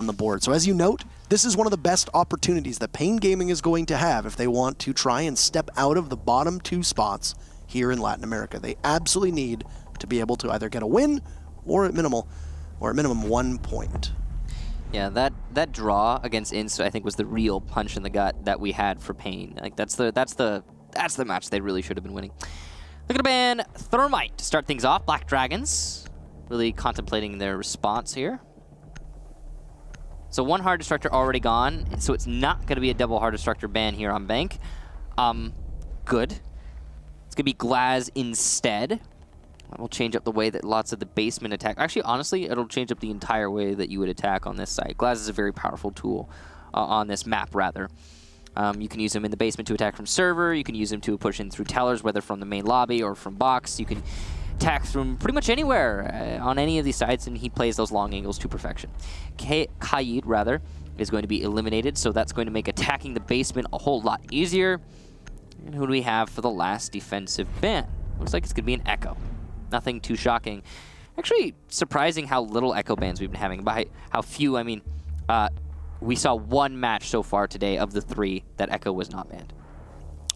on the board. So as you note, this is one of the best opportunities that Pain Gaming is going to have if they want to try and step out of the bottom 2 spots here in Latin America. They absolutely need to be able to either get a win or at minimum 1 point. Yeah, that draw against Inst, I think, was the real punch in the gut that we had for Pain. Like that's the match they really should have been winning. Look at a ban Thermite to start things off. Black Dragons really contemplating their response here. So 1 Hard Destructor already gone, so it's not going to be a double Hard Destructor ban here on Bank. Good. It's going to be Glaz instead. That will change up the way that lots of the basement attack. Actually, honestly, it'll change up the entire way that you would attack on this site. Glaz is a very powerful tool on this map, rather. You can use him in the basement to attack from server. You can use him to push in through tellers, whether from the main lobby or from box. You can attack from pretty much anywhere on any of these sites, and he plays those long angles to perfection. Kaid, rather, is going to be eliminated, so that's going to make attacking the basement a whole lot easier. And who do we have for the last defensive ban? Looks like it's going to be an Echo. Nothing too shocking. Actually, surprising how little Echo bans we've been having. By how few, I mean, we saw 1 match so far today of the 3 that Echo was not banned.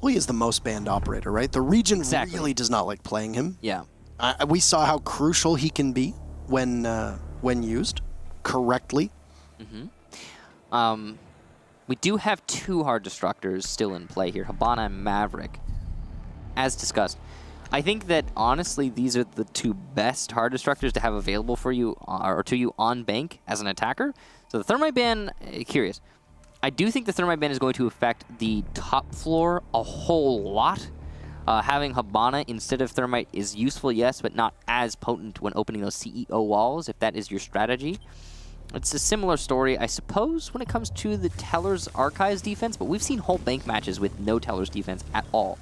Well, he is the most banned operator, right? The region really does not like playing him. Yeah. We saw how crucial he can be when used correctly. Mm-hmm. We do have 2 Hard Destructors still in play here, Hibana and Maverick. As discussed, I think that, honestly, these are the 2 best Hard Destructors to have available for you, or to you on Bank as an attacker. So the Thermite ban, curious. I do think the Thermite ban is going to affect the top floor a whole lot. Having Hibana instead of Thermite is useful, yes, but not as potent when opening those CEO walls, if that is your strategy. It's a similar story, I suppose, when it comes to the Teller's Archives defense, but we've seen whole Bank matches with no Teller's defense at all.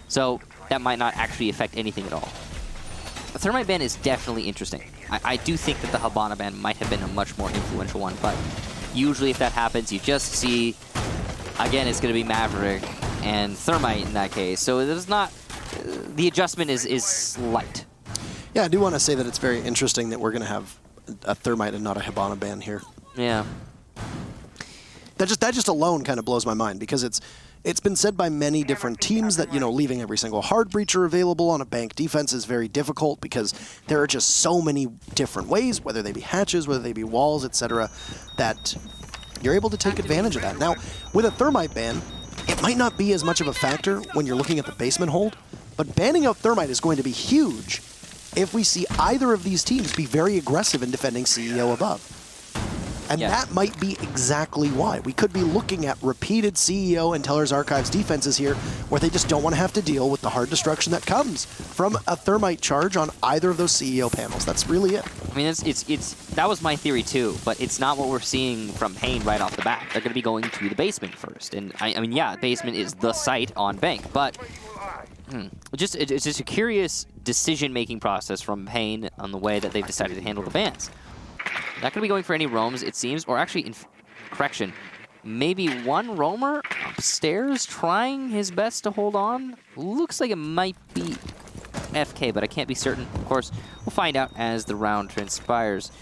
So that might not actually affect anything at all. The Thermite ban is definitely interesting. I do think that the Hibana ban might have been a much more influential one, but usually if that happens, you just see, again, it's going to be Maverick and Thermite in that case. So it is not, the adjustment is slight. Yeah, I do want to say that it's very interesting that we're going to have a Thermite and not a Hibana ban here. Yeah. That just alone kind of blows my mind, because it's been said by many different teams that, you know, leaving every single hard breacher available on a Bank defense is very difficult because there are just so many different ways, whether they be hatches, whether they be walls, etc., that you're able to take advantage of that. Now, with a Thermite ban, it might not be as much of a factor when you're looking at the basement hold, but banning out Thermite is going to be huge if we see either of these teams be very aggressive in defending CEO above. And that might be exactly why. We could be looking at repeated CEO and Teller's Archives defenses here where they just don't want to have to deal with the hard destruction that comes from a Thermite charge on either of those CEO panels. That's really it. I mean, that was my theory too, but it's not what we're seeing from Pain right off the bat. They're going to be going to the basement first. And I mean, yeah, basement is the site on Bank, but it's just a curious decision-making process from Pain on the way that they've decided to handle the bans. Not going to be going for any roams, it seems, or actually, correction, maybe 1 roamer upstairs trying his best to hold on. Looks like it might be FK, but I can't be certain. Of course, we'll find out as the round transpires.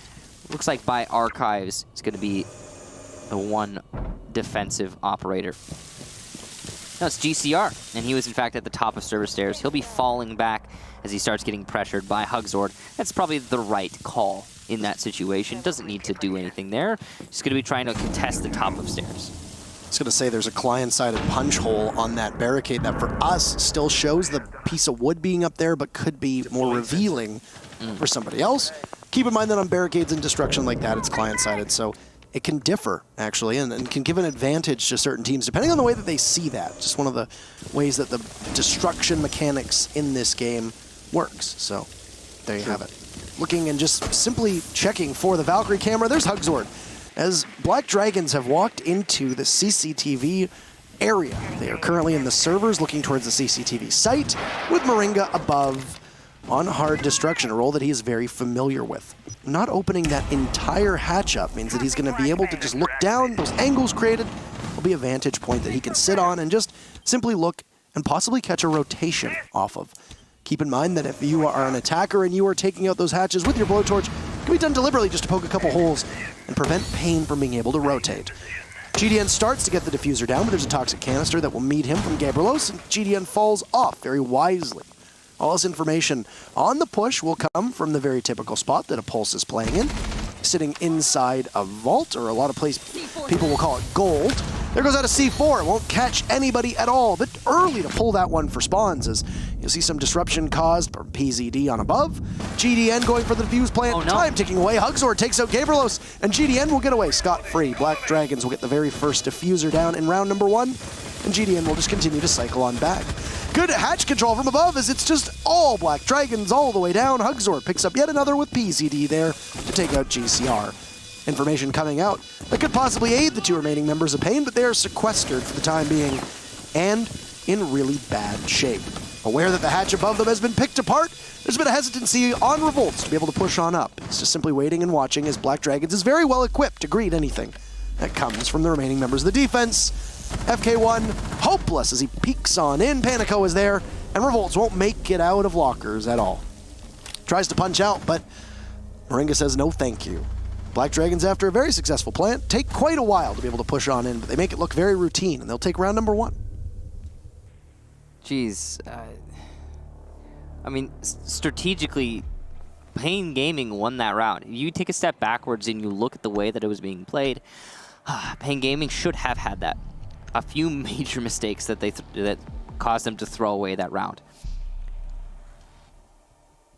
Looks like by Archives, it's going to be the 1 defensive operator. No, it's GCR, and he was in fact at the top of server stairs. He'll be falling back as he starts getting pressured by Hugzord. That's probably the right call in that situation. Doesn't need to do anything there. Just going to be trying to contest the top of stairs. I was going to say there's a client-sided punch hole on that barricade that for us still shows the piece of wood being up there, but could be more revealing for somebody else. Keep in mind that on barricades and destruction like that, it's client-sided, so it can differ, actually, and can give an advantage to certain teams, depending on the way that they see that. Just one of the ways that the destruction mechanics in this game works. So there you have it. Looking and just simply checking for the Valkyrie camera. There's Hugzord. As Black Dragons have walked into the CCTV area. They are currently in the servers looking towards the CCTV site with Moringa above on hard destruction, a role that he is very familiar with. Not opening that entire hatch up means that he's going to be able to just look down. Those angles created will be a vantage point that he can sit on and just simply look and possibly catch a rotation off of. Keep in mind that if you are an attacker and you are taking out those hatches with your blowtorch, can be done deliberately just to poke a couple holes and prevent Pain from being able to rotate. GDN starts to get the diffuser down, but there's a toxic canister that will meet him from Gabrielos, and GDN falls off very wisely. All this information on the push will come from the very typical spot that a Pulse is playing in, sitting inside a vault, or a lot of people will call it gold. There goes out a C4. It won't catch anybody at all. A bit early to pull that one for spawns, as you'll see some disruption caused by PZD on above. GDN going for the defuse plant. Oh, no. Time ticking away. Hugzor takes out Gabrielos, and GDN will get away scot-free. Black Dragons will get the very first diffuser down in round number 1, and GDN will just continue to cycle on back. Good hatch control from above, as it's just all Black Dragons all the way down. Hugzor picks up yet another with PZD there to take out GCR. Information coming out that could possibly aid the 2 remaining members of Pain, but they are sequestered for the time being and in really bad shape. Aware that the hatch above them has been picked apart, there's been a hesitancy on Revolts to be able to push on up. It's just simply waiting and watching, as Black Dragons is very well equipped to greet anything that comes from the remaining members of the defense. FK1 hopeless as he peeks on in. Panico is there, and Revolts won't make it out of lockers at all. Tries to punch out, but Moringa says no thank you. Black Dragons, after a very successful plant, take quite a while to be able to push on in, but they make it look very routine, and they'll take round number 1. Jeez. I mean, strategically, Pain Gaming won that round. You take a step backwards and you look at the way that it was being played, Pain Gaming should have had that. A few major mistakes that that caused them to throw away that round.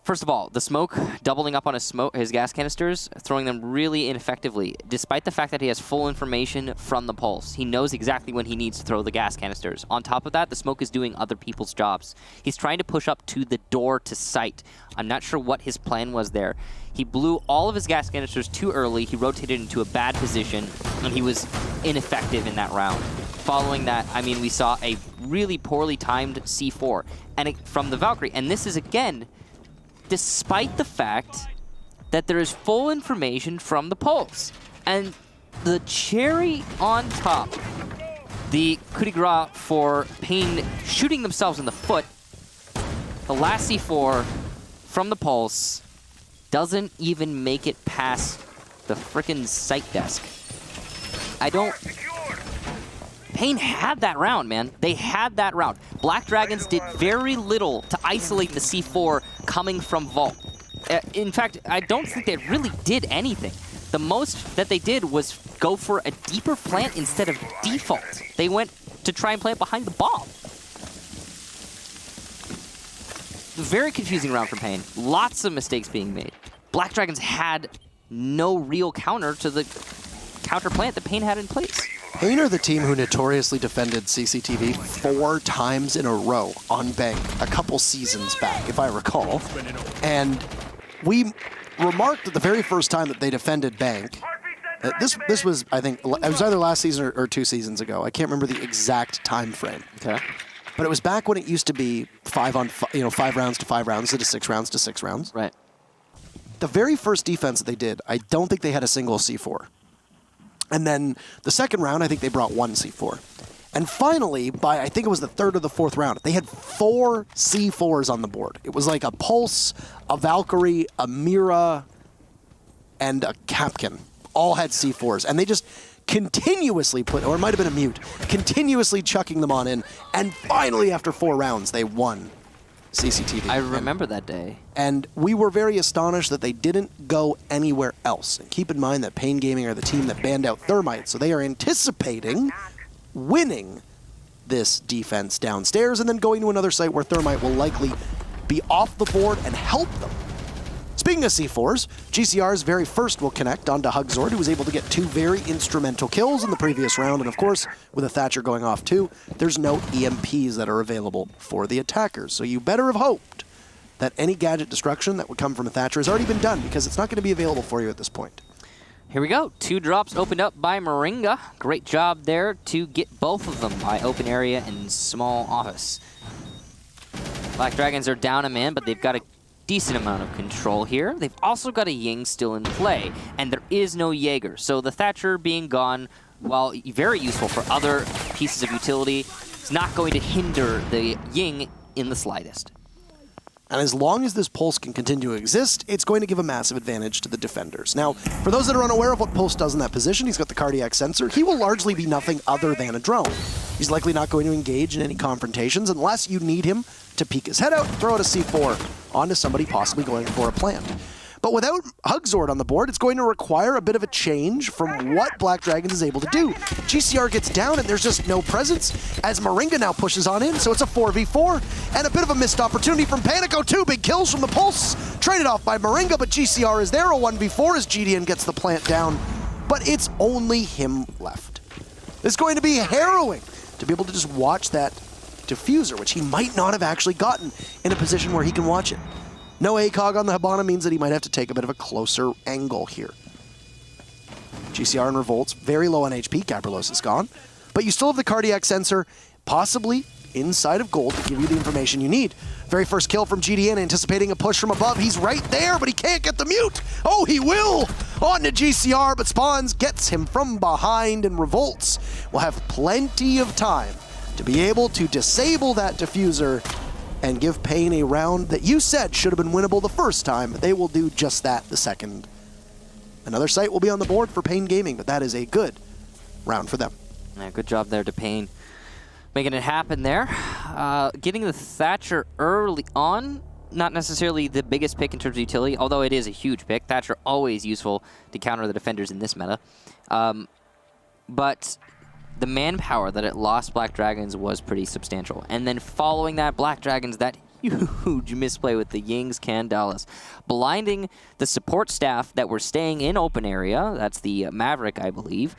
First of all, the smoke, doubling up on his gas canisters, throwing them really ineffectively, despite the fact that he has full information from the Pulse. He knows exactly when he needs to throw the gas canisters. On top of that, the smoke is doing other people's jobs. He's trying to push up to the door to site. I'm not sure what his plan was there. He blew all of his gas canisters too early, he rotated into a bad position, and he was ineffective in that round. Following that, I mean, we saw a really poorly timed C4 from the Valkyrie, and this is, again, despite the fact that there is full information from the Pulse. And the cherry on top, the coup de grace for Pain shooting themselves in the foot, the last C4 from the Pulse doesn't even make it past the frickin' site desk. Pain had that round, man. They had that round. Black Dragons did very little to isolate the C4 coming from Vault. In fact, I don't think they really did anything. The most that they did was go for a deeper plant instead of default. They went to try and plant behind the bomb. Very confusing round for Pain. Lots of mistakes being made. Black Dragons had no real counter to the counter plant that Pain had in place. Pain are the team who notoriously defended CCTV 4 times in a row on Bank a couple seasons back, if I recall. And we remarked that the very first time that they defended Bank, this was, I think, it was either last season or 2 seasons ago. I can't remember the exact time frame. Okay. But it was back when it used to be 5 rounds to 5 rounds instead of 6 rounds to 6 rounds. Right. The very first defense that they did, I don't think they had a single C4. And then the second round, I think they brought 1 C4. And finally, by I think it was the 3rd or the 4th round, they had 4 C4s on the board. It was like a Pulse, a Valkyrie, a Mira, and a Kapkan. All had C4s. And they just continuously or it might have been a Mute, continuously chucking them on in. And finally, after 4 rounds, they won CCTV. I remember that day. And we were very astonished that they didn't go anywhere else. And keep in mind that Pain Gaming are the team that banned out Thermite, so they are anticipating winning this defense downstairs and then going to another site where Thermite will likely be off the board and help them. Speaking of C4s, GCR's very first will connect onto Hugzord, who was able to get 2 very instrumental kills in the previous round, and of course, with a Thatcher going off too, there's no EMPs that are available for the attackers. So you better have hoped that any gadget destruction that would come from a Thatcher has already been done, because it's not going to be available for you at this point. Here we go. 2 drops opened up by Moringa. Great job there to get both of them by open area and small office. Black Dragons are down a man, but they've got a decent amount of control here. They've also got a Ying still in play, and there is no Jaeger. So the Thatcher being gone, while very useful for other pieces of utility, is not going to hinder the Ying in the slightest. And as long as this Pulse can continue to exist, it's going to give a massive advantage to the defenders. Now, for those that are unaware of what Pulse does in that position, he's got the cardiac sensor. He will largely be nothing other than a drone. He's likely not going to engage in any confrontations unless you need him to peek his head out and throw out a C4 onto somebody possibly going for a plant. But without Hugzord on the board, it's going to require a bit of a change from what Black Dragons is able to do. GCR gets down and there's just no presence as Moringa now pushes on in, so it's a 4v4 and a bit of a missed opportunity from Panico. 2 big kills from the Pulse, traded off by Moringa, but GCR is there, a 1v4 as GDN gets the plant down, but it's only him left. It's going to be harrowing to be able to just watch that diffuser, which he might not have actually gotten in a position where he can watch it. No ACOG on the Hibana means that he might have to take a bit of a closer angle here. GCR and Revolt's very low on HP, Gabrilos is gone, but you still have the cardiac sensor, possibly inside of gold, to give you the information you need. Very first kill from GDN, anticipating a push from above. He's right there, but he can't get the mute. Oh, he will! On to GCR, but Spawns gets him from behind, and Revolts will have plenty of time to be able to disable that diffuser and give Pain a round that you said should have been winnable the first time. They will do just that the second. Another site will be on the board for Pain Gaming, but that is a good round for them. Yeah, good job there to Pain. Making it happen there. Getting the Thatcher early on, not necessarily the biggest pick in terms of utility, although it is a huge pick. Thatcher always useful to counter the defenders in this meta. But the manpower that it lost Black Dragons was pretty substantial. And then following that, Black Dragons, that huge misplay with the Yings Candelas, blinding the support staff that were staying in open area. That's the Maverick, I believe.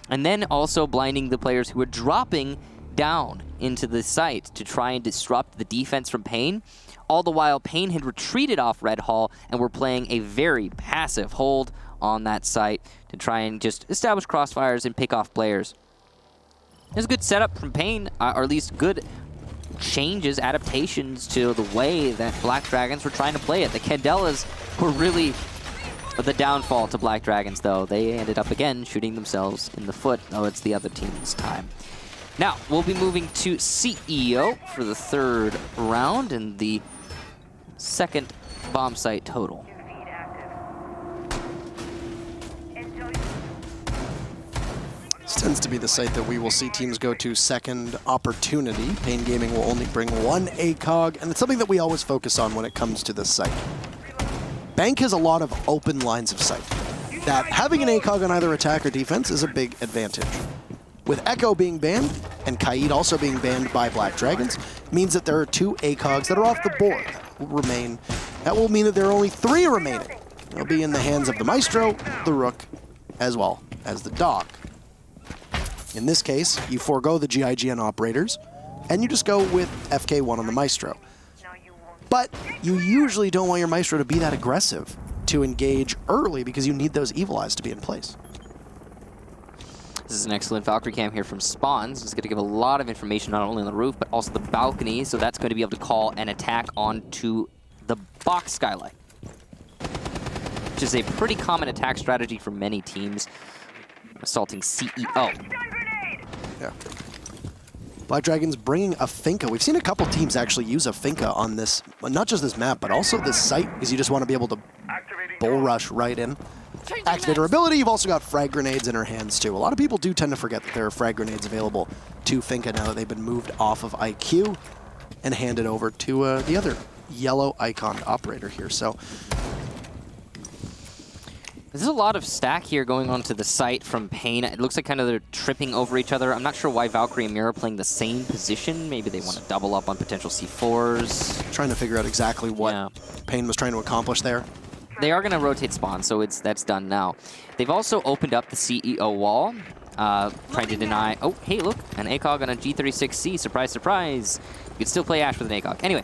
And then also blinding the players who were dropping down into the site to try and disrupt the defense from Pain. All the while, Pain had retreated off Red Hall and were playing a very passive hold on that site to try and just establish crossfires and pick off players. It was a good setup from Pain, or at least good changes, adaptations to the way that Black Dragons were trying to play it. The Candelas were really the downfall to Black Dragons, though. They ended up, again, shooting themselves in the foot. Oh, it's the other team's time. Now, we'll be moving to CEO for the third round and the second bomb site total. This tends to be the site that we will see teams go to second opportunity. Pain Gaming will only bring 1 ACOG, and it's something that we always focus on when it comes to this site. Bank has a lot of open lines of sight. That having an ACOG on either attack or defense is a big advantage. With Echo being banned, and Kaid also being banned by Black Dragons, means that there are 2 ACOGs that are off the board that will remain. That will mean that there are only 3 remaining. They'll be in the hands of the Maestro, the Rook, as well as the Dog. In this case, you forego the GIGN operators, and you just go with FK1 on the Maestro. But you usually don't want your Maestro to be that aggressive to engage early because you need those Evil Eyes to be in place. This is an excellent Valkyrie cam here from Spawns. It's going to give a lot of information not only on the roof, but also the balcony, so that's going to be able to call an attack onto the box skylight, which is a pretty common attack strategy for many teams. Assaulting CEO. Yeah. Black Dragons bringing a Finka. We've seen a couple teams actually use a Finka on this, not just this map, but also this site, because you just want to be able to bull rush right in. Activate her ability. You've also got frag grenades in her hands, too. A lot of people do tend to forget that there are frag grenades available to Finka now that they've been moved off of IQ and handed over to the other yellow iconed operator here. So there's a lot of stack here going on to the site from Pain. It looks like kind of they're tripping over each other. I'm not sure why Valkyrie and Mira are playing the same position. Maybe they want to double up on potential C4s. Trying to figure out exactly what Pain was trying to accomplish there. They are going to rotate spawn, so that's done now. They've also opened up the CEO wall, trying to deny... Oh, hey, look, an ACOG on a G36C. Surprise, surprise. You could still play Ash with an ACOG. Anyway,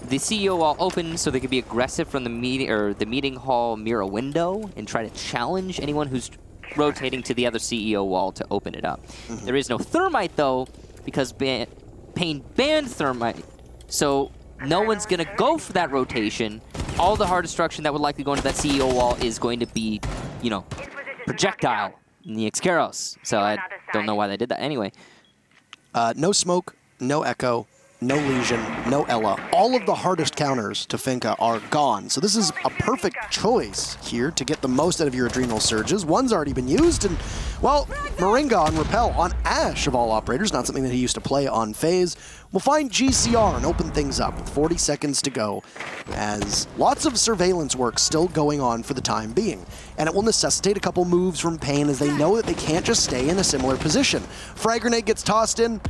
the CEO wall opened so they could be aggressive from the meeting hall Mira window and try to challenge anyone who's rotating to the other CEO wall to open it up. There is no Thermite, though, because Pain banned Thermite, so no one's going to go for that rotation. All the hard destruction that would likely go into that CEO wall is going to be, you know, projectile in the Excaros. So I don't know why they did that anyway. No smoke, no echo, no Legion, no Ela. All of the hardest counters to Finka are gone. So this is a perfect choice here to get the most out of your Adrenal Surges. One's already been used, and, well, Moringa on Repel on Ashe of all operators, not something that he used to play on FaZe, will find GCR and open things up with 40 seconds to go, as lots of surveillance work still going on for the time being. And it will necessitate a couple moves from Pain, as they know that they can't just stay in a similar position. Frag grenade gets tossed in,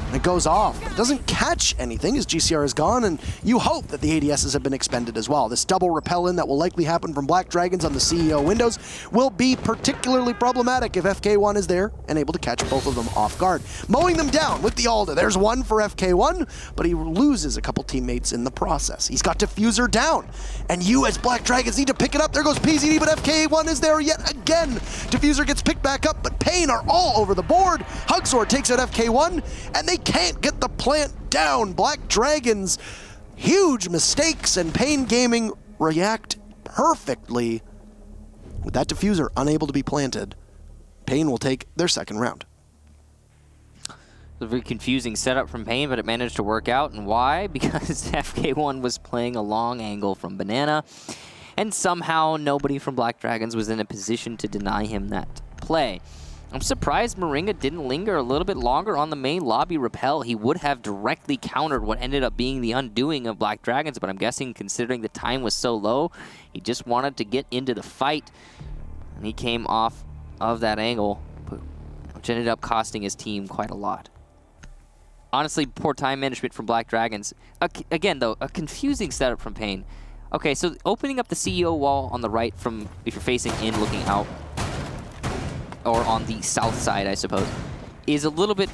and it goes off. It doesn't catch anything as GCR is gone, and you hope that the ADSs have been expended as well. This double repel in that will likely happen from Black Dragons on the CEO windows will be particularly problematic if FK1 is there and able to catch both of them off guard. Mowing them down with the Alda. There's one for FK1, but he loses a couple teammates in the process. He's got Diffuser down, and you as Black Dragons need to pick it up. There goes PZD, but FK1 is there yet again. Diffuser gets picked back up, but Pain are all over the board. Hugsword takes out FK1, and they can't get the plant down. Black Dragons, huge mistakes, and Pain Gaming react perfectly. With that Diffuser unable to be planted, Pain will take their second round. A very confusing setup from Pain, but it managed to work out. And why? Because FK1 was playing a long angle from Banana, and somehow nobody from Black Dragons was in a position to deny him that play. I'm surprised Moringa didn't linger a little bit longer on the main lobby repel. He would have directly countered what ended up being the undoing of Black Dragons, but I'm guessing considering the time was so low, he just wanted to get into the fight, and he came off of that angle, which ended up costing his team quite a lot. Honestly, poor time management from Black Dragons. Again, though, a confusing setup from Pain. Okay, so opening up the CEO wall on the right from, if you're facing in, looking out, or on the south side, I suppose, is a little bit...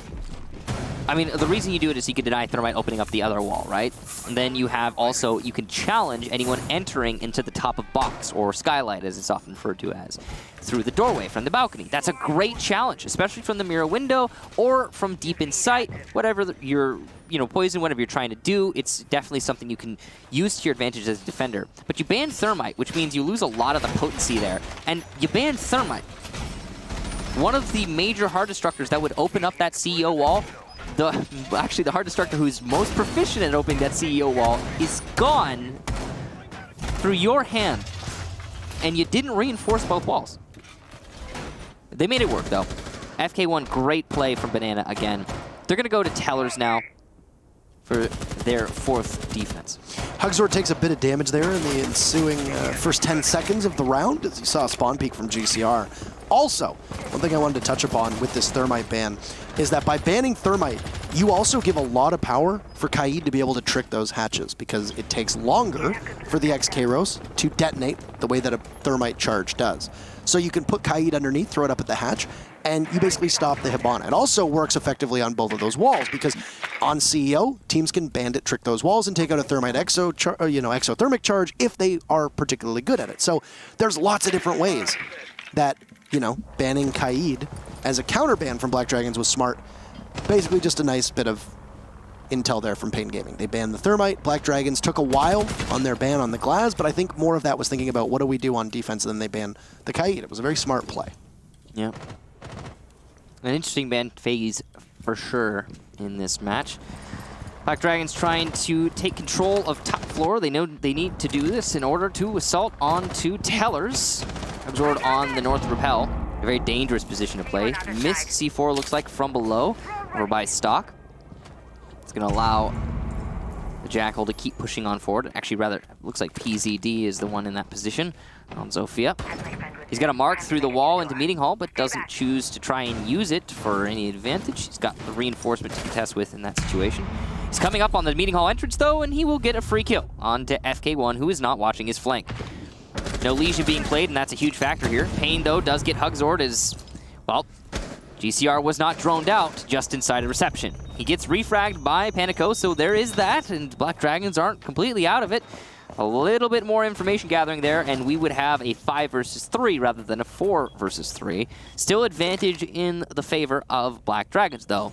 I mean, the reason you do it is you can deny Thermite opening up the other wall, right? And then you have also, you can challenge anyone entering into the top of box, or skylight as it's often referred to as, through the doorway from the balcony. That's a great challenge, especially from the mirror window or from deep in sight. Whatever you're, poison, whatever you're trying to do, it's definitely something you can use to your advantage as a defender. But you ban Thermite, which means you lose a lot of the potency there. And you ban Thermite. One of the major hard destructors that would open up that CEO wall, actually the hard destructor who's most proficient at opening that CEO wall, is gone through your hand. And you didn't reinforce both walls. They made it work, though. FK1, great play from Banana again. They're going to go to Tellers now for their fourth defense. Hugsword takes a bit of damage there in the ensuing first 10 seconds of the round, as you saw a spawn peek from GCR. Also, one thing I wanted to touch upon with this Thermite ban is that by banning Thermite, you also give a lot of power for Kaid to be able to trick those hatches, because it takes longer for the X-Kairos to detonate the way that a Thermite charge does. So you can put Kaid underneath, throw it up at the hatch, and you basically stop the Hibana. It also works effectively on both of those walls, because on CEO, teams can bandit trick those walls and take out a Thermite exothermic charge if they are particularly good at it. So there's lots of different ways that, banning Kaid as a counter ban from Black Dragons was smart. Basically just a nice bit of intel there from Pain Gaming. They banned the Thermite. Black Dragons took a while on their ban on the Glass, but I think more of that was thinking about what do we do on defense, and then they banned the Kaid. It was a very smart play. Yeah. An interesting ban phase for sure in this match. Black Dragons trying to take control of top floor. They know they need to do this in order to assault onto Tellers. Absorbed on the north repel. A very dangerous position to play. Missed C4 looks like from below, over by Stock. It's going to allow the Jackal to keep pushing on forward. Actually, rather, looks like PZD is the one in that position on Zofia. He's got a mark through the wall into Meeting Hall, but doesn't choose to try and use it for any advantage. He's got the reinforcement to contest with in that situation. He's coming up on the Meeting Hall entrance, though, and he will get a free kill onto FK1, who is not watching his flank. No Legion being played, and that's a huge factor here. Pain, though, does get Hugsword as, well, GCR was not droned out just inside of reception. He gets refragged by Panico, so there is that, and Black Dragons aren't completely out of it. A little bit more information gathering there, and we would have a 5 versus 3 rather than a 4 versus 3. Still advantage in the favor of Black Dragons, though.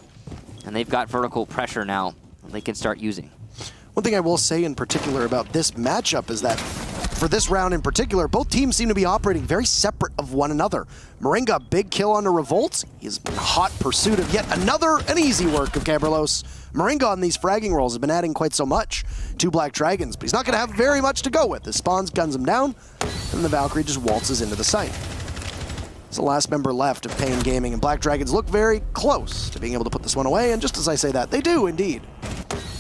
And they've got vertical pressure now they can start using. One thing I will say in particular about this matchup is that for this round in particular, both teams seem to be operating very separate of one another. Moringa, big kill on the Revolts. He's in hot pursuit of yet another an easy work of Gabrilos. Moringa on these fragging rolls has been adding quite so much to Black Dragons, but he's not going to have very much to go with. The Spawns guns him down, and the Valkyrie just waltzes into the site. It's the last member left of Pain Gaming, and Black Dragons look very close to being able to put this one away, and just as I say that, they do indeed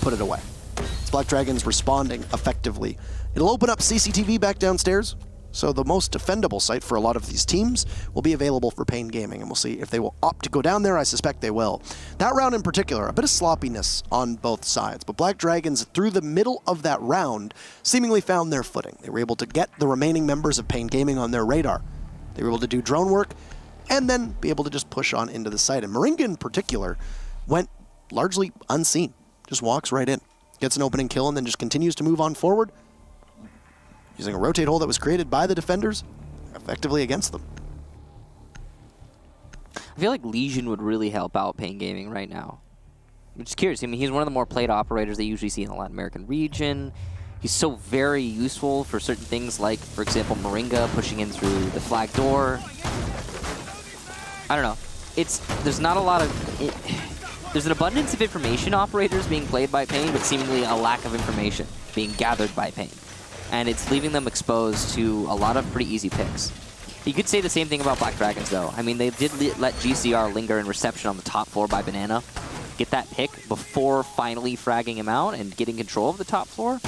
put it away. It's Black Dragons responding effectively. It'll open up CCTV back downstairs, so the most defendable site for a lot of these teams will be available for Pain Gaming, and we'll see if they will opt to go down there. I suspect they will. That round in particular, a bit of sloppiness on both sides, but Black Dragons, through the middle of that round, seemingly found their footing. They were able to get the remaining members of Pain Gaming on their radar. They were able to do drone work, and then be able to just push on into the site. And Moringa in particular went largely unseen. Just walks right in, gets an opening kill, and then just continues to move on forward, using a rotate hole that was created by the defenders effectively against them. I feel like Legion would really help out Pain Gaming right now. I'm just curious. I mean, he's one of the more played operators they usually see in the Latin American region. He's so very useful for certain things like, for example, Moringa pushing in through the flag door. I don't know. There's not a lot of... There's an abundance of information operators being played by Pain, but seemingly a lack of information being gathered by Pain. And it's leaving them exposed to a lot of pretty easy picks. You could say the same thing about Black Dragons, though. I mean, they did let GCR linger in reception on the top floor by Banana, get that pick before finally fragging him out and getting control of the top floor.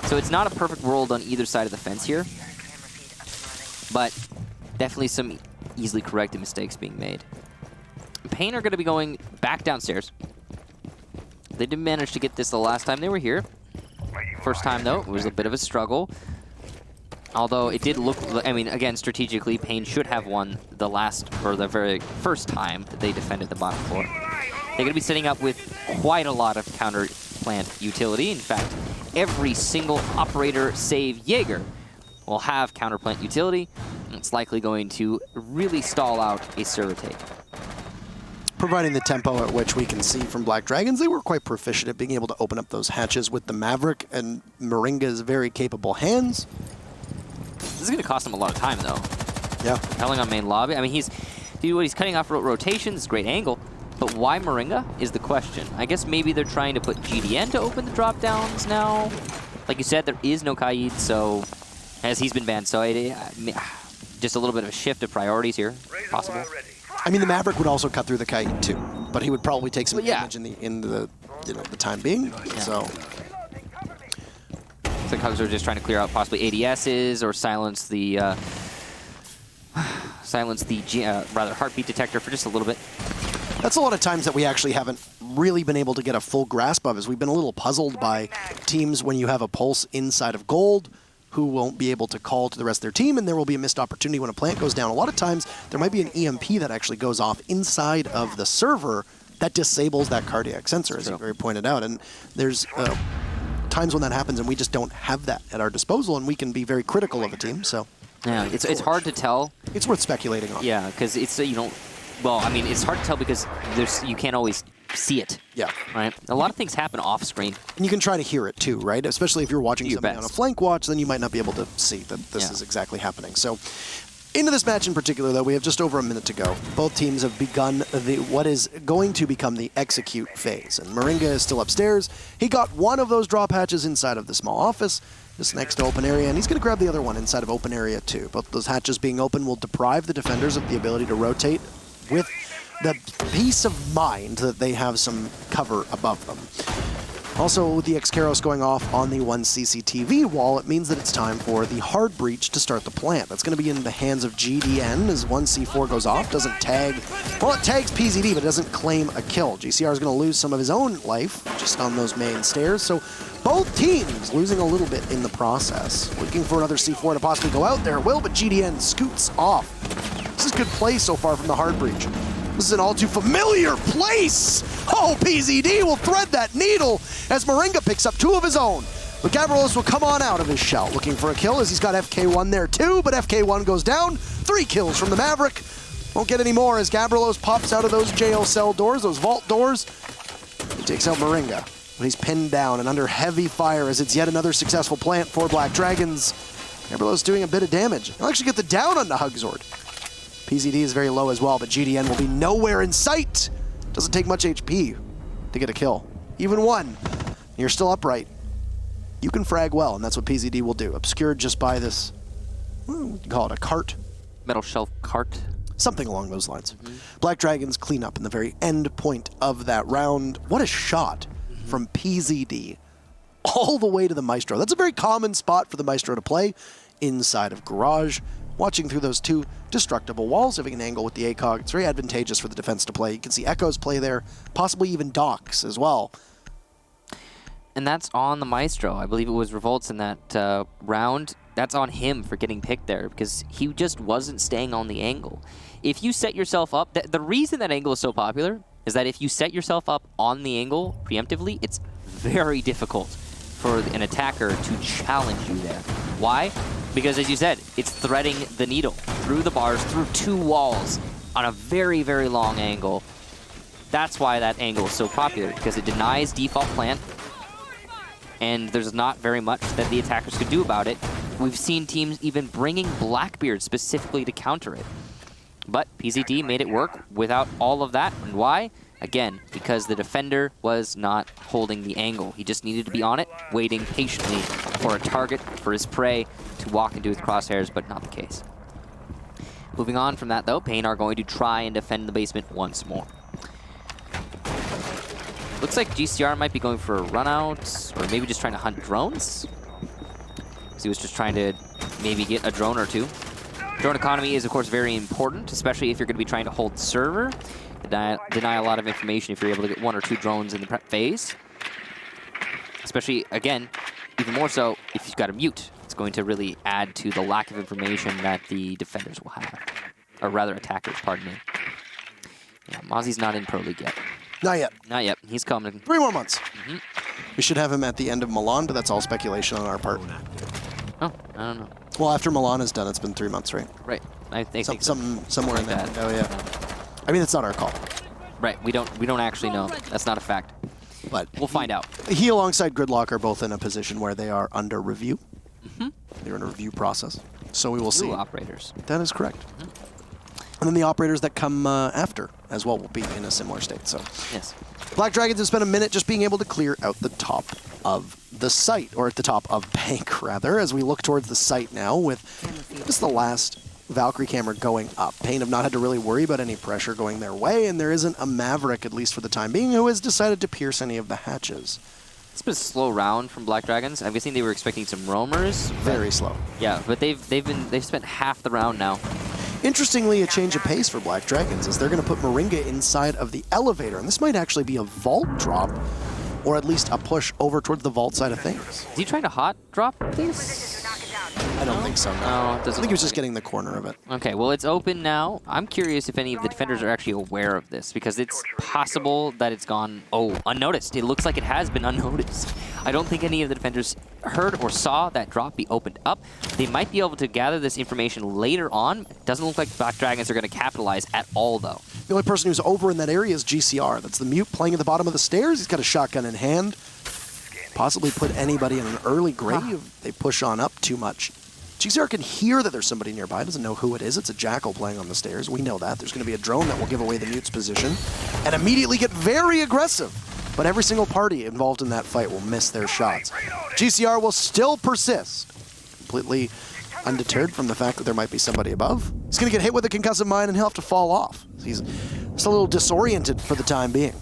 So it's not a perfect world on either side of the fence here, but definitely some easily corrected mistakes being made. Pain are going to be going back downstairs. They did manage to get this the last time they were here. First time, though, it was a bit of a struggle. Although it did look, I mean, again, strategically, Pain should have won the last, or the very first time that they defended the bottom floor. They're going to be setting up with quite a lot of counter plant utility. In fact, every single operator save Jaeger will have counter plant utility. And it's likely going to really stall out a server take. Providing the tempo at which we can see from Black Dragons, they were quite proficient at being able to open up those hatches with the Maverick and Moringa's very capable hands. This is going to cost him a lot of time, though. Yeah. Telling on main lobby. I mean, he's cutting off rotations, great angle. But why Moringa is the question. I guess maybe they're trying to put GDN to open the drop downs now. Like you said, there is no Kaid, so as he's been banned, so just a little bit of a shift of priorities here, possible. I mean, the Maverick would also cut through the Kaid too, but he would probably take some damage in the time being. Yeah. So the Cogs are just trying to clear out possibly ADSs or silence the rather heartbeat detector for just a little bit. That's a lot of times that we actually haven't really been able to get a full grasp of, as we've been a little puzzled by teams when you have a pulse inside of gold who won't be able to call to the rest of their team, and there will be a missed opportunity when a plant goes down. A lot of times, there might be an EMP that actually goes off inside of the server that disables that cardiac sensor, as you very pointed out. And there's times when that happens, and we just don't have that at our disposal, and we can be very critical of a team. So yeah, it's hard to tell. It's worth speculating on. Yeah, because it's you don't. Well, I mean, it's hard to tell because you can't always see it. Yeah. Right? A lot of things happen off screen. And you can try to hear it too, right? Especially if you're watching somebody on a flank watch, then you might not be able to see that this is exactly happening. So into this match in particular, though, we have just over a minute to go. Both teams have begun what is going to become the execute phase. And Moringa is still upstairs. He got one of those drop hatches inside of the small office, just next to open area, and he's going to grab the other one inside of open area too. Both those hatches being open will deprive the defenders of the ability to rotate with the peace of mind that they have some cover above them. Also, with the X-Karos going off on the one CCTV wall, it means that it's time for the hard breach to start the plant. That's going to be in the hands of GDN as one C4 goes off. Doesn't tag, well, it tags PZD, but it doesn't claim a kill. GCR is going to lose some of his own life just on those main stairs. So both teams losing a little bit in the process. Looking for another C4 to possibly go out there. It will, but GDN scoots off. This is good play so far from the hard breach. This is an all too familiar place. Oh, PZD will thread that needle as Moringa picks up two of his own. But Gabrilos will come on out of his shell looking for a kill as he's got FK1 there too, but FK1 goes down. 3 kills from the Maverick. Won't get any more as Gabrilos pops out of those jail cell doors, those vault doors. He takes out Moringa, but he's pinned down and under heavy fire as it's yet another successful plant for Black Dragons. Eberlo's doing a bit of damage. He'll actually get the down on the Hugzord. PZD is very low as well, but GDN will be nowhere in sight. Doesn't take much HP to get a kill. Even one. You're still upright. You can frag well, and that's what PZD will do. Obscured just by this, what do you call it, a cart? Metal shelf cart. Something along those lines. Black Dragons clean up in the very end point of that round. What a shot from PZD all the way to the Maestro. That's a very common spot for the Maestro to play inside of Garage. Watching through those two destructible walls, having an angle with the ACOG, it's very advantageous for the defense to play. You can see Echoes play there, possibly even Docs as well. And that's on the Maestro. I believe it was Revolts in that round. That's on him for getting picked there because he just wasn't staying on the angle. If you set yourself up, the reason that angle is so popular is that if you set yourself up on the angle preemptively, it's very difficult for an attacker to challenge you there. Why? Because as you said, it's threading the needle through the bars, through two walls on a very, very long angle. That's why that angle is so popular, because it denies default plant, and there's not very much that the attackers could do about it. We've seen teams even bringing Blackbeard specifically to counter it. But PZD made it work without all of that. And why? Again, because the defender was not holding the angle. He just needed to be on it, waiting patiently for a target, for his prey to walk into his crosshairs, but not the case. Moving on from that, though, Pain are going to try and defend the basement once more. Looks like GCR might be going for a run out, or maybe just trying to hunt drones. He was just trying to maybe get a drone or two. Drone economy is, of course, very important, especially if you're going to be trying to hold server. Deny a lot of information if you're able to get one or two drones in the prep phase. Especially, again, even more so if you've got a mute. It's going to really add to the lack of information that the defenders will have. Or rather, attackers, pardon me. Yeah, Mozzie's not in Pro League yet. Not yet. Not yet. He's coming. 3 more months. We should have him at the end of Milan, but that's all speculation on our part. Oh, I don't know. Well, after Milan is done, it's been 3 months, right? Right. I think somewhere in that. Oh yeah. I mean, it's not our call. Right. We don't actually know. That's not a fact. But we'll find out. He alongside Gridlock are both in a position where they are under review. They're in a review process. So we will see. Operators. That is correct. And then the operators that come after as well will be in a similar state. So yes. Black Dragons have spent a minute just being able to clear out the top of the site, or at the top of Bank, rather, as we look towards the site now with just the last Valkyrie camera going up. Pain have not had to really worry about any pressure going their way, and there isn't a Maverick, at least for the time being, who has decided to pierce any of the hatches. It's been a slow round from Black Dragons. I'm guessing they were expecting some roamers. Very slow. Yeah, but they've spent half the round now. Interestingly, a change of pace for Black Dragons is they're going to put Moringa inside of the elevator, and this might actually be a vault drop, or at least a push over towards the vault side of things. Is he trying to hot drop this? I don't think so, no. No, it I doesn't think he was look just getting the corner of it. Okay, well, it's open now. I'm curious if any of the defenders are actually aware of this, because it's possible that it's gone, unnoticed. It looks like it has been unnoticed. I don't think any of the defenders heard or saw that drop be opened up. They might be able to gather this information later on. It doesn't look like Black Dragons are going to capitalize at all, though. The only person who's over in that area is GCR. That's the mute playing at the bottom of the stairs. He's got a shotgun in hand. Possibly put anybody in an early grave. They push on up too much. GCR can hear that there's somebody nearby. Doesn't know who it is. It's a Jackal playing on the stairs. We know that. There's going to be a drone that will give away the mute's position and immediately get very aggressive. But every single party involved in that fight will miss their shots. GCR will still persist, completely undeterred from the fact that there might be somebody above. He's going to get hit with a concussive mine and he'll have to fall off. He's just a little disoriented for the time being.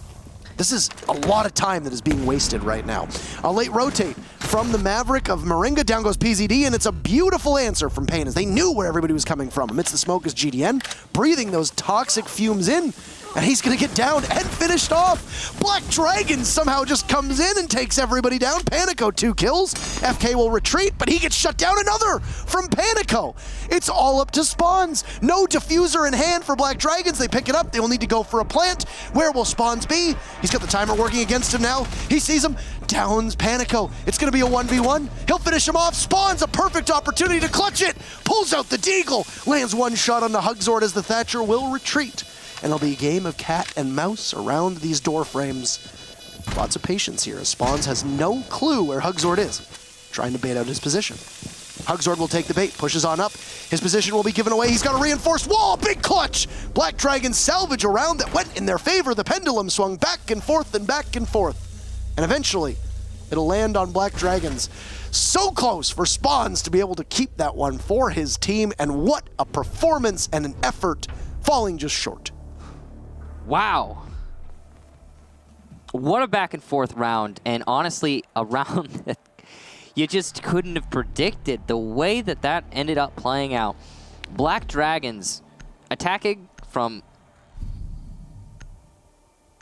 This is a lot of time that is being wasted right now. A late rotate from the Maverick of Moringa. Down goes PZD, and it's a beautiful answer from Pain as they knew where everybody was coming from. Amidst the smoke is GDN, breathing those toxic fumes in, and he's going to get down and finished off. Black Dragon somehow just comes in and takes everybody down. Panico 2 kills. FK will retreat, but he gets shut down. Another from Panico. It's all up to spawns. No diffuser in hand for Black Dragons. They pick it up. They will need to go for a plant. Where will spawns be? He's got the timer working against him now. He sees him. Downs Panico. It's going to be a 1v1. He'll finish him off. Spawns a perfect opportunity to clutch it. Pulls out the Deagle. Lands one shot on the Hugzord as the Thatcher will retreat. And it'll be a game of cat and mouse around these door frames. Lots of patience here as Spawns has no clue where Hugzord is, trying to bait out his position. Hugzord will take the bait, pushes on up. His position will be given away. He's got a reinforced wall, big clutch! Black Dragon salvage a round that went in their favor. The pendulum swung back and forth and back and forth. And eventually, it'll land on Black Dragons. So close for Spawns to be able to keep that one for his team, and what a performance and an effort, falling just short. Wow. What a back and forth round, and honestly, a round that you just couldn't have predicted the way that that ended up playing out. Black Dragons attacking from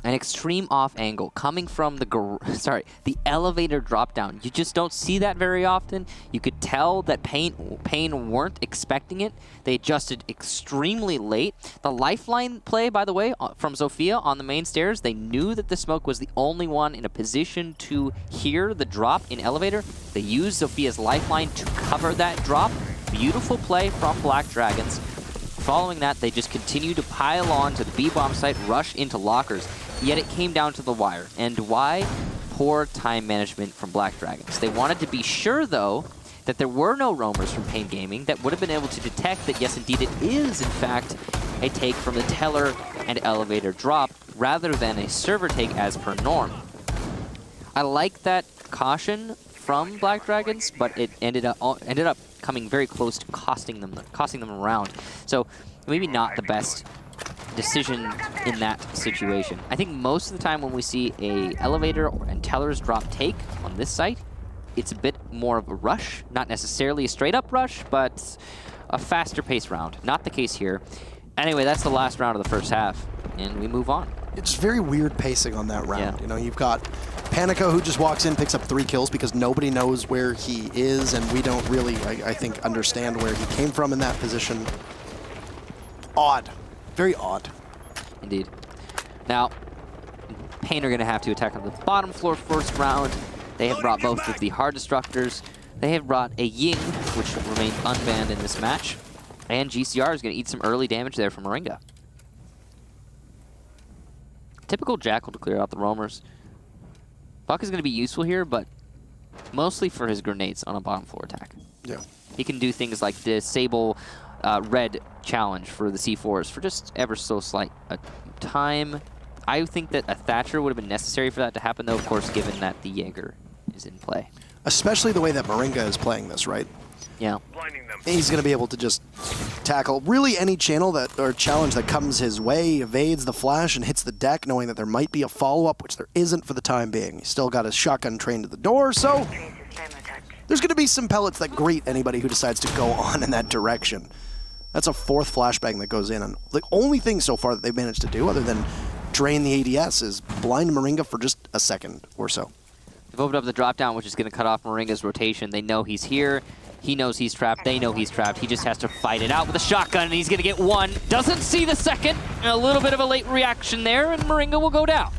an extreme off angle, coming from the elevator drop down. You just don't see that very often. You could tell that Pain weren't expecting it. They adjusted extremely late. The lifeline play, by the way, from Zofia on the main stairs, they knew that the smoke was the only one in a position to hear the drop in elevator. They used Zofia's lifeline to cover that drop. Beautiful play from Black Dragons. Following that, they just continue to pile on to the B-bomb site, rush into lockers. Yet it came down to the wire. And why? Poor time management from Black Dragons. They wanted to be sure, though, that there were no roamers from Pain Gaming that would have been able to detect that, yes, indeed, it is, in fact, a take from the teller and elevator drop, rather than a server take as per norm. I like that caution from Black Dragons, but it ended up coming very close to costing them a round. So maybe not the best decision in that situation. I think most of the time when we see a elevator and tellers drop take on this site, it's a bit more of a rush, not necessarily a straight up rush, but a faster paced round. Not the case here. Anyway, that's the last round of the first half, and we move on. It's very weird pacing on that round. Yeah. You know, you've got Panico, who just walks in, picks up 3 kills because nobody knows where he is, and we don't really, I think, understand where he came from in that position. Odd. Very odd. Indeed. Now, Pain are going to have to attack on the bottom floor first round. They have brought both of the Hard Destructors. They have brought a Ying, which will remain unbanned in this match. And GCR is going to eat some early damage there from Moringa. Typical Jackal to clear out the roamers. Buck is going to be useful here, but mostly for his grenades on a bottom floor attack. Yeah. He can do things like disable red challenge for the C4s for just ever so slight a time. I think that a Thatcher would have been necessary for that to happen, though, of course, given that the Jaeger is in play. Especially the way that Moringa is playing this, right? Yeah. He's going to be able to just tackle really any channel that or challenge that comes his way, evades the flash, and hits the deck, knowing that there might be a follow-up, which there isn't for the time being. He's still got his shotgun trained to the door, so there's going to be some pellets that greet anybody who decides to go on in that direction. That's a 4th flashbang that goes in, and the only thing so far that they've managed to do, other than drain the ADS, is blind Moringa for just a second or so. They've opened up the drop-down, which is going to cut off Moringa's rotation. They know he's here. He knows he's trapped. They know he's trapped. He just has to fight it out with a shotgun, and he's going to get 1. Doesn't see the second. A little bit of a late reaction there, and Moringa will go down.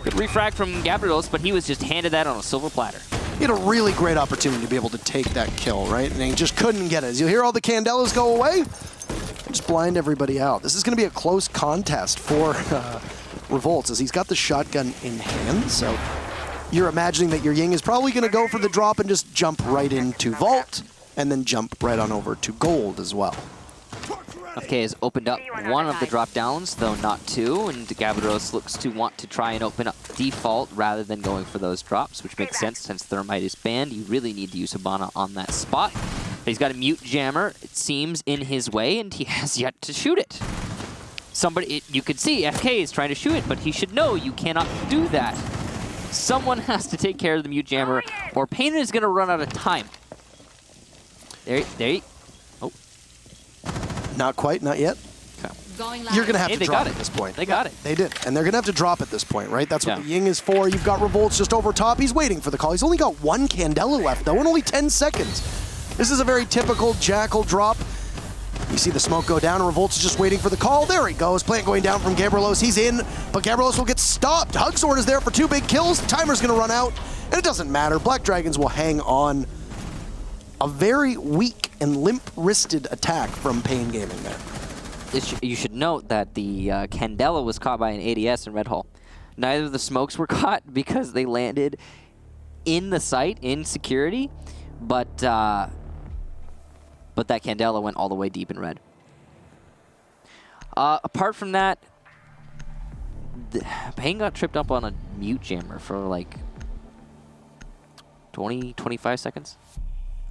Good refrag from Gabriels, but he was just handed that on a silver platter. He had a really great opportunity to be able to take that kill, right? And he just couldn't get it. As you'll hear all the Candelas go away, just blind everybody out. This is going to be a close contest for Revolts, as he's got the shotgun in hand, so you're imagining that your Ying is probably going to go for the drop and just jump right into Vault, and then jump right on over to Gold as well. FK has opened up one of the drop-downs, though not 2, and Gabadros looks to want to try and open up Default rather than going for those drops, which makes sense since Thermite is banned. You really need to use Hibana on that spot. But he's got a mute jammer, it seems, in his way, and he has yet to shoot it. You could see FK is trying to shoot it, but he should know you cannot do that. Someone has to take care of the mute jammer, or Pain is going to run out of time. Oh. Not quite, not yet. Okay. You're going to have Hey, to they drop got at this point. They got it. They did, and they're going to have to drop at this point, right? That's what Yeah. the Ying is for. You've got Revolts just over top. He's waiting for the call. He's only got 1 Candela left, though, and only 10 seconds. This is a very typical Jackal drop. You see the smoke go down, and Revolt's just waiting for the call. There he goes. Plant going down from Gabrielos. He's in, but Gabrielos will get stopped. Hugzord is there for 2 big kills. Timer's going to run out, and it doesn't matter. Black Dragons will hang on. A very weak and limp-wristed attack from Pain Gaming there. You should note that the Candela was caught by an ADS in Red Hole. Neither of the smokes were caught because they landed in the site, in security, but but that Candela went all the way deep in red. Apart from that, Pain got tripped up on a mute jammer for like 20, 25 seconds.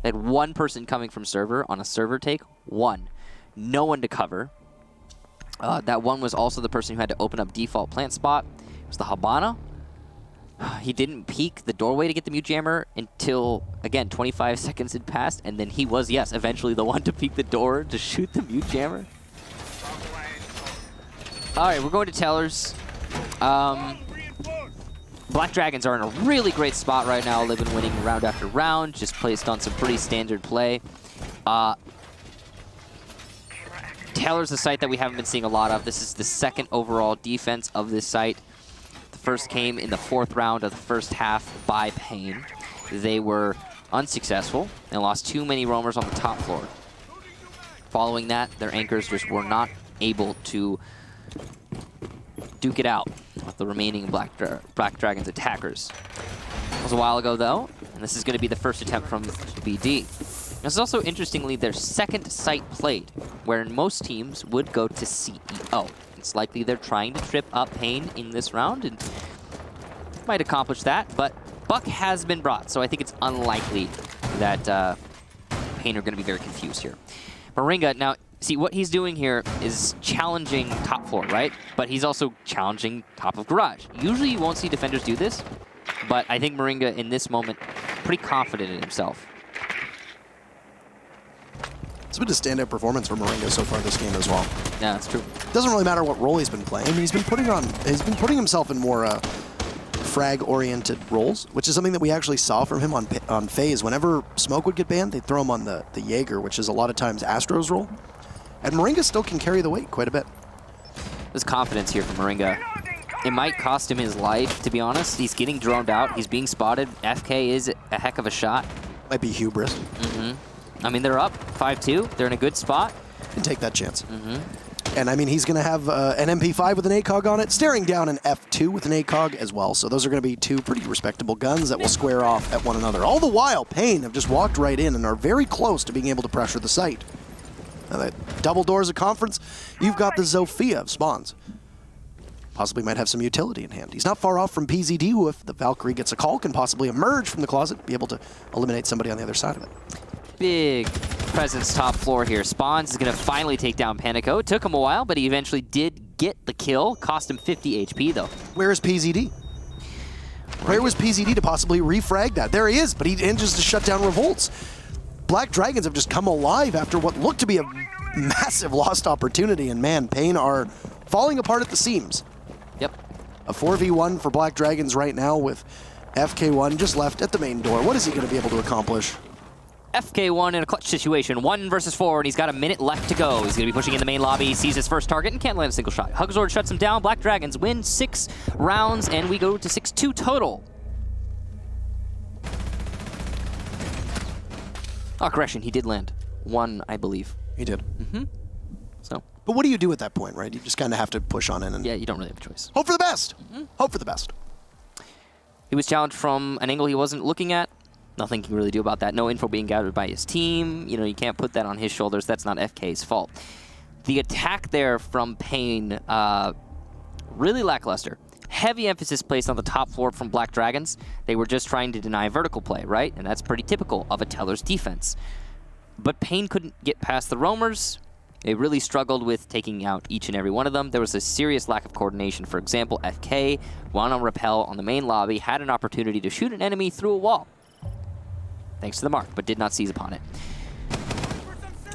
They had one person coming from server on a server take. One. No one to cover. That one was also the person who had to open up default plant spot. It was the Habana. He didn't peek the doorway to get the mute jammer until, again, 25 seconds had passed, and then he was, yes, eventually the one to peek the door to shoot the mute jammer. All right, we're going to Tellers. Black Dragons are in a really great spot right now. They've been winning round after round, just placed on some pretty standard play. Taylor's a site that we haven't been seeing a lot of. This is the second overall defense of this site. The first came in the 4th round of the first half by Pain. They were unsuccessful and lost too many roamers on the top floor. Following that, their anchors just were not able to duke it out with the remaining Black Dragons attackers. It was a while ago, though, and this is going to be the first attempt from BD. This is also, interestingly, their second site played, where most teams would go to CEO. It's likely they're trying to trip up Pain in this round, and might accomplish that, but Buck has been brought, so I think it's unlikely that Pain are going to be very confused here. Moringa, now, see, what he's doing here is challenging top floor, right? But he's also challenging top of garage. Usually you won't see defenders do this, but I think Moringa, in this moment, pretty confident in himself. It's been a standout performance for Moringa so far this game as well. Yeah, that's true. Doesn't really matter what role he's been playing. He's been putting himself in more frag-oriented roles, which is something that we actually saw from him on FaZe. Whenever Smoke would get banned, they'd throw him on the Jaeger, which is a lot of times Astro's role. And Moringa still can carry the weight quite a bit. There's confidence here from Moringa. It might cost him his life, to be honest. He's getting droned out. He's being spotted. FK is a heck of a shot. Might be hubris. I mean, they're up 5-2. They're in a good spot. And take that chance. And I mean, he's going to have an MP5 with an ACOG on it, staring down an F2 with an ACOG as well. So those are going to be two pretty respectable guns that will square off at one another. All the while, Pain have just walked right in and are very close to being able to pressure the site. Now that double doors of conference, you've got the Zofia of spawns. Possibly might have some utility in hand. He's not far off from PZD, who, if the Valkyrie gets a call, can possibly emerge from the closet, be able to eliminate somebody on the other side of it. Big presence top floor here. Spawns is going to finally take down Panico. It took him a while, but he eventually did get the kill. Cost him 50 HP, though. Where is PZD? Where was PZD to possibly refrag that? There he is, but he manages to shut down Revolts. Black Dragons have just come alive after what looked to be a massive lost opportunity, and man, Pain are falling apart at the seams. Yep. A 4v1 for Black Dragons right now with FK1 just left at the main door. What is he going to be able to accomplish? FK1 in a clutch situation, 1 versus 4, and he's got a minute left to go. He's going to be pushing in the main lobby. He sees his first target and can't land a single shot. Hugzord shuts him down. Black Dragons win 6 rounds, and we go to 6-2 total. Oh, correction, he did land 1, I believe. He did. So. But what do you do at that point, right? You just kind of have to push on in and Yeah, you don't really have a choice. hope for the best. Hope for the best. He was challenged from an angle he wasn't looking at. Nothing he can really do about that. No info being gathered by his team. You know, you can't put that on his shoulders. That's not FK's fault. The attack there from Pain, really lackluster. Heavy emphasis placed on the top floor from Black Dragons. They were just trying to deny vertical play, right? And that's pretty typical of a Teller's defense. But Pain couldn't get past the roamers. They really struggled with taking out each and every one of them. There was a serious lack of coordination. For example, FK went on rappel on the main lobby, had an opportunity to shoot an enemy through a wall, thanks to the mark, but did not seize upon it.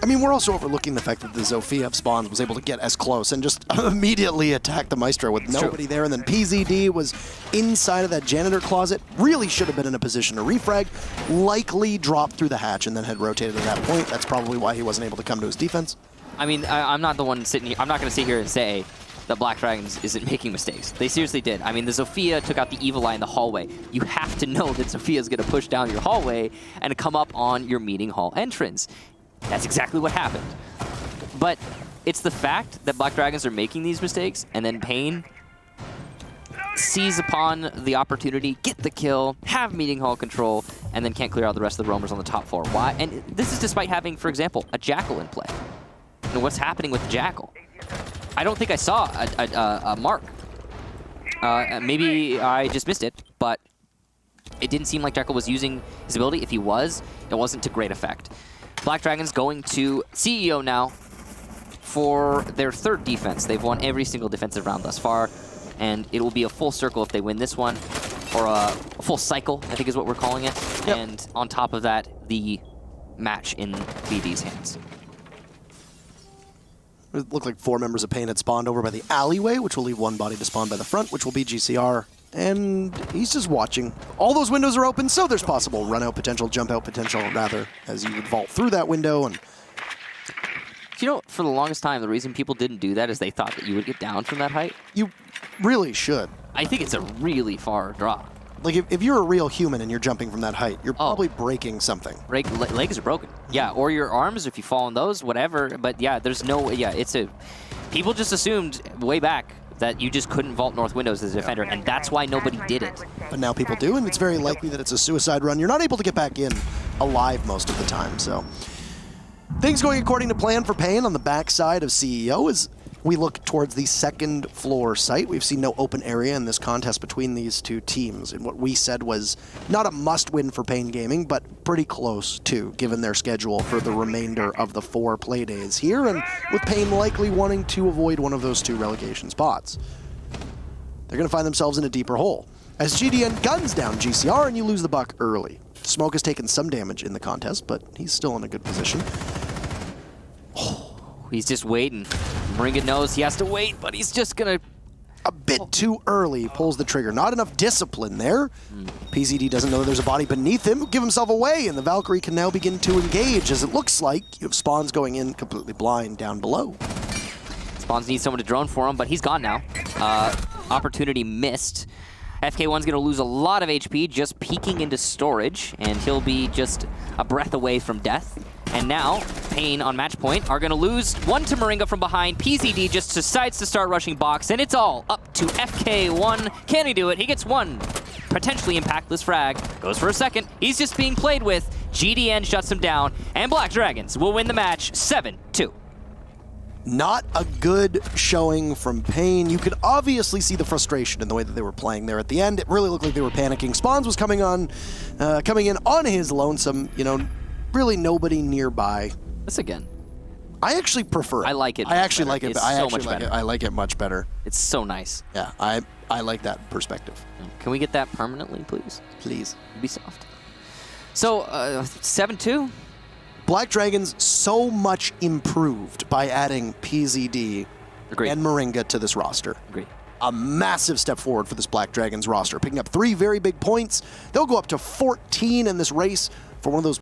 I mean, we're also overlooking the fact that the Zofia of spawns was able to get as close and just immediately attack the Maestro with nobody there. And then PZD was inside of that janitor closet. Really should have been in a position to refrag. Likely dropped through the hatch and then had rotated at that point. That's probably why he wasn't able to come to his defense. I mean, I'm not the one sitting here. I'm not going to sit here and say that Black Dragons isn't making mistakes. They seriously did. I mean, the Zofia took out the Evil Eye in the hallway. You have to know that Zofia is going to push down your hallway and come up on your meeting hall entrance. That's exactly what happened. But it's the fact that Black Dragons are making these mistakes, and then Pain seize upon the opportunity, get the kill, have meeting hall control, and then can't clear out the rest of the roamers on the top floor. Why? And this is despite having, for example, a Jackal in play. And what's happening with the Jackal? I don't think I saw a mark. Maybe I just missed it, but it didn't seem like Jackal was using his ability. If he was, it wasn't to great effect. Black Dragon's going to CEO now for their third defense. They've won every single defensive round thus far, and it will be a full circle if they win this one, or a full cycle, I think is what we're calling it. Yep. And on top of that, the match in BD's hands. It looked like 4 members of Pain had spawned over by the alleyway, which will leave one body to spawn by the front, which will be GCR. And he's just watching. All those windows are open, so there's possible run-out potential, jump-out potential, rather, as you would vault through that window. And You know, for the longest time, the reason people didn't do that is they thought that you would get down from that height. you really should. I think it's a really far drop. Like, if you're a real human and you're jumping from that height, you're probably breaking something. Legs are broken. Yeah, or your arms if you fall on those, whatever. But yeah, there's no, it's a, people just assumed way back that you just couldn't vault north windows as a defender, and that's why nobody did it. But now people do, and it's very likely that it's a suicide run. You're not able to get back in alive most of the time, so. Things going according to plan for Pain on the backside of CEO as we look towards the second floor site. We've seen no open area in this contest between these two teams, and what we said was not a must-win for Pain Gaming, but pretty close to, given their schedule for the remainder of the 4 play days here, and with Pain likely wanting to avoid one of those 2 relegation spots. They're going to find themselves in a deeper hole, as GDN guns down GCR and you lose the buck early. Smoke has taken some damage in the contest, but he's still in a good position. He's just waiting. Moringa knows he has to wait, but he's just gonna... A bit too early, pulls the trigger. Not enough discipline there. PZD doesn't know there's a body beneath him. Give himself away, and the Valkyrie can now begin to engage, as it looks like you have Spawns going in completely blind down below. Spawns needs someone to drone for him, but he's gone now. Opportunity missed. FK1's gonna lose a lot of HP just peeking into storage, and he'll be just a breath away from death. And now, Pain on match point are going to lose one to Moringa from behind. PZD just decides to start rushing box, and it's all up to FK1. Can he do it? He gets one potentially impactless frag. Goes for a second. He's just being played with. GDN shuts him down, and Black Dragons will win the match 7-2. Not a good showing from Pain. You could obviously see the frustration in the way that they were playing there at the end. It really looked like they were panicking. Spawns was coming in on his lonesome, really nobody nearby. This again. I actually prefer it. I like it. I actually like it. It's I so actually much like better. it. I like it much better. It's so nice. Yeah, I like that perspective. Can we get that permanently, please? Please. Be soft. So, 7-2? Black Dragons so much improved by adding PZD Agreed. and Moringa to this roster. Agreed. A massive step forward for this Black Dragons roster, picking up 3 very big points. They'll go up to 14 in this race for one of those